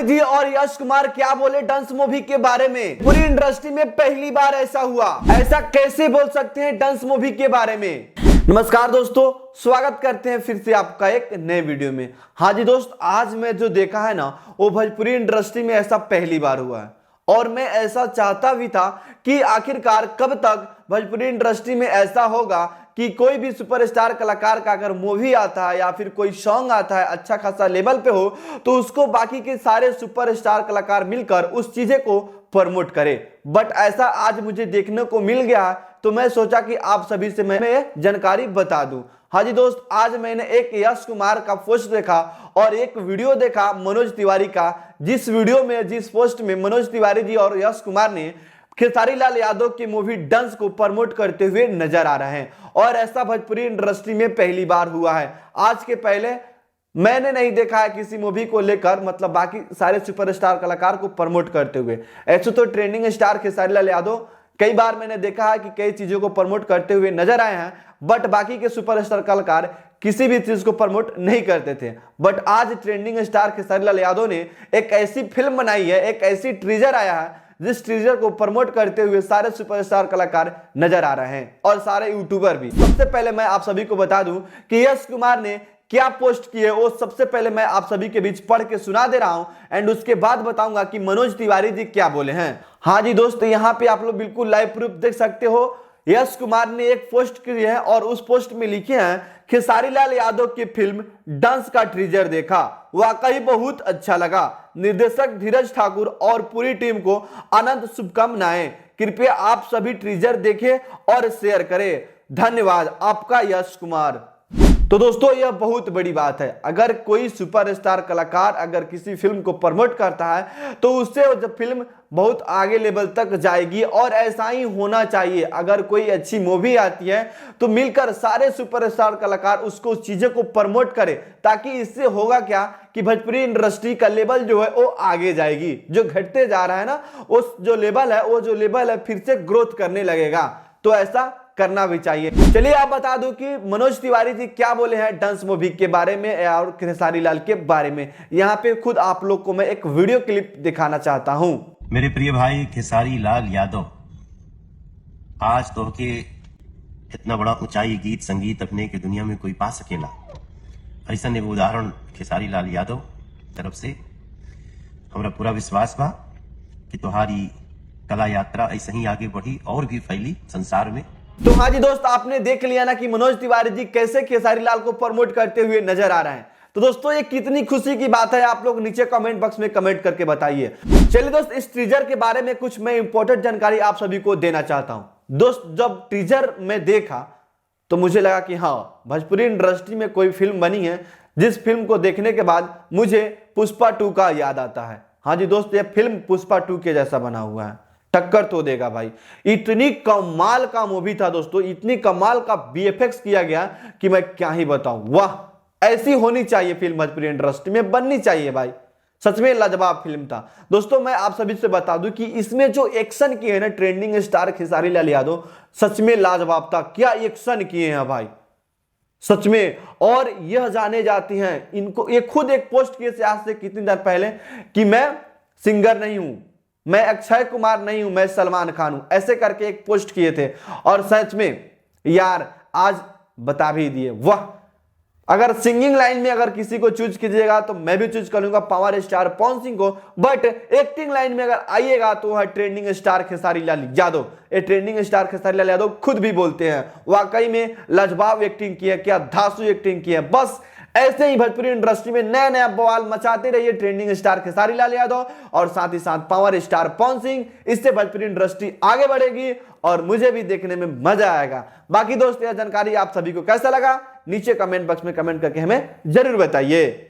जी और यश कुमार क्या बोले डंस मूवी के बारे में। पूरी इंडस्ट्री में पहली बार ऐसा हुआ। ऐसा कैसे बोल सकते हैं डंस मूवी के बारे में। नमस्कार दोस्तों, स्वागत करते हैं फिर से आपका एक नए वीडियो में। हाँ जी दोस्त, आज मैं जो देखा है ना वो भोजपुरी इंडस्ट्री में ऐसा पहली बार हुआ है और मैं ऐसा चाहता भी था कि आखिरकार कब तक भोजपुरी इंडस्ट्री में ऐसा होगा कि कोई भी सुपरस्टार कलाकार का अगर मूवी आता है या फिर कोई सॉन्ग आता है अच्छा खासा लेवल पे हो तो उसको बाकी के सारे सुपरस्टार कलाकार मिलकर उस चीजें को प्रमोट करे। बट ऐसा आज मुझे देखने को मिल गया तो मैं सोचा कि आप सभी से मैं जानकारी बता दूं। हाँ जी दोस्त, आज मैंने एक यश कुमार का पोस्ट देखा और एक वीडियो देखा मनोज तिवारी का, जिस पोस्ट में मनोज तिवारी जी और यश कुमार ने खेसारी लाल यादव की मूवी डंस को प्रमोट करते हुए नजर आ रहे हैं और ऐसा भोजपुरी इंडस्ट्री में पहली बार हुआ है। आज के पहले मैंने नहीं देखा है किसी मूवी को लेकर, मतलब बाकी सारे सुपरस्टार कलाकार को प्रमोट करते हुए। ऐसे तो ट्रेंडिंग स्टार खेसारी लाल यादव कई बार मैंने देखा है कि कई चीजों को प्रमोट करते हुए नजर आए हैं, बट बाकी के सुपरस्टार कलाकार किसी भी चीज को प्रमोट नहीं करते थे। बट आज ट्रेंडिंग स्टार खेसारी लाल यादव ने एक ऐसी फिल्म बनाई है, एक ऐसी टीजर आया है जिस टीजर को प्रमोट करते हुए सारे सुपरस्टार कलाकार नजर आ रहे हैं और सारे यूट्यूबर भी। सबसे पहले मैं आप सभी को बता दूं कि यश कुमार ने क्या पोस्ट की है वो सबसे पहले मैं आप सभी के बीच पढ़ के सुना दे रहा हूं एंड उसके बाद बताऊंगा कि मनोज तिवारी जी क्या बोले हैं। हाँ जी दोस्त, यहाँ पे आप लोग बिल्कुल लाइव प्रूफ देख सकते हो। यश कुमार ने एक पोस्ट की है और उस पोस्ट में लिखे हैं खेसारी लाल यादव की फिल्म डंस का टीजर देखा, वाकई बहुत अच्छा लगा। निर्देशक धीरज ठाकुर और पूरी टीम को अनंत शुभकामनाएं। कृपया आप सभी टीजर देखें और शेयर करें। धन्यवाद, आपका यश कुमार। तो दोस्तों यह बहुत बड़ी बात है। अगर कोई सुपरस्टार कलाकार अगर किसी फिल्म को प्रमोट करता है तो उससे जब फिल्म बहुत आगे लेवल तक जाएगी और ऐसा ही होना चाहिए। अगर कोई अच्छी मूवी आती है तो मिलकर सारे सुपरस्टार कलाकार उसको चीजें को प्रमोट करें, ताकि इससे होगा क्या कि भोजपुरी इंडस्ट्री का लेवल जो है वो आगे जाएगी। जो घटते जा रहा है ना उस जो लेवल है वो जो लेवल है फिर से ग्रोथ करने लगेगा। तो ऐसा करना भी चाहिए। चलिए आप बता दूं कि मनोज तिवारी जी क्या बोले हैं डंस मूवी के बारे में और खेसारी लाल के बारे में। यहाँ पे खुद आप लोग को मैं एक वीडियो क्लिप दिखाना चाहता हूँ। मेरे प्रिय भाई खेसारी लाल यादव, आज तो के इतना बड़ा ऊंचाई गीत संगीत अपने के दुनिया में कोई पा सकेला। ऐसा ने उदाहरण खेसारी लाल यादव तरफ से हमरा पूरा विश्वास बा कि तुम्हारी कला यात्रा ऐसे ही आगे बढ़ी और भी फैली संसार में। तो हाँ जी दोस्त, आपने देख लिया ना कि मनोज तिवारी जी कैसे खेसारी लाल को प्रमोट करते हुए नजर आ रहे हैं। तो दोस्तों ये कितनी खुशी की बात है, आप लोग नीचे कमेंट बॉक्स में कमेंट करके बताइए। चलिए दोस्त, इस टीजर के बारे में कुछ मैं इंपॉर्टेंट जानकारी आप सभी को देना चाहता हूं। दोस्त जब टीजर में देखा तो मुझे लगा कि हाँ भोजपुरी इंडस्ट्री में कोई फिल्म बनी है जिस फिल्म को देखने के बाद मुझे पुष्पा 2 का याद आता है। हाँ जी दोस्त, ये फिल्म पुष्पा 2 के जैसा बना हुआ है, टक्कर तो देगा भाई। इतनी कमाल का मूवी था दोस्तों, इतनी कमाल का बीएफएक्स किया गया कि मैं क्या ही बताऊं। वाह, ऐसी होनी चाहिए फिल्म, भोजपुरी इंडस्ट्री में बननी चाहिए भाई। सच में लाजवाब फिल्म था दोस्तों। मैं आप सभी से बता दूं कि इसमें जो एक्शन किए हैं ना ट्रेंडिंग स्टार खेसारी लाल यादव, सच में लाजवाब था। क्या एक्शन किए हैं भाई सच में। और यह जाने जाती हैं इनको, ये खुद एक पोस्ट किए थे आज से कितनी दिन पहले कि मैं सिंगर नहीं हूं, मैं अक्षय कुमार नहीं हूं, मैं सलमान खान हूं, ऐसे करके एक पोस्ट किए थे। और सच में यार आज बता भी दिए। वाह, अगर सिंगिंग लाइन में अगर किसी को चूज कीजिएगा तो मैं भी चूज करूंगा पावर स्टार पवन सिंह को, बट एक्टिंग लाइन में अगर आइएगा तो है ट्रेंडिंग स्टार खेसारी लाल यादव। ये ट्रेंडिंग स्टार खेसारी लाल यादव खुद भी बोलते हैं वाकई में लाजवाब एक्टिंग की है, क्या धांसू एक्टिंग की है। बस ऐसे ही भोजपुरी इंडस्ट्री में नया नया बवाल मचाते रहिए ट्रेंडिंग स्टार खेसारी लाल यादव और साथ ही साथ पावर स्टार पवन सिंह। इससे भोजपुरी इंडस्ट्री आगे बढ़ेगी और मुझे भी देखने में मजा आएगा। बाकी दोस्त यह जानकारी आप सभी को कैसा लगा नीचे कमेंट बॉक्स में कमेंट करके हमें जरूर बताइए।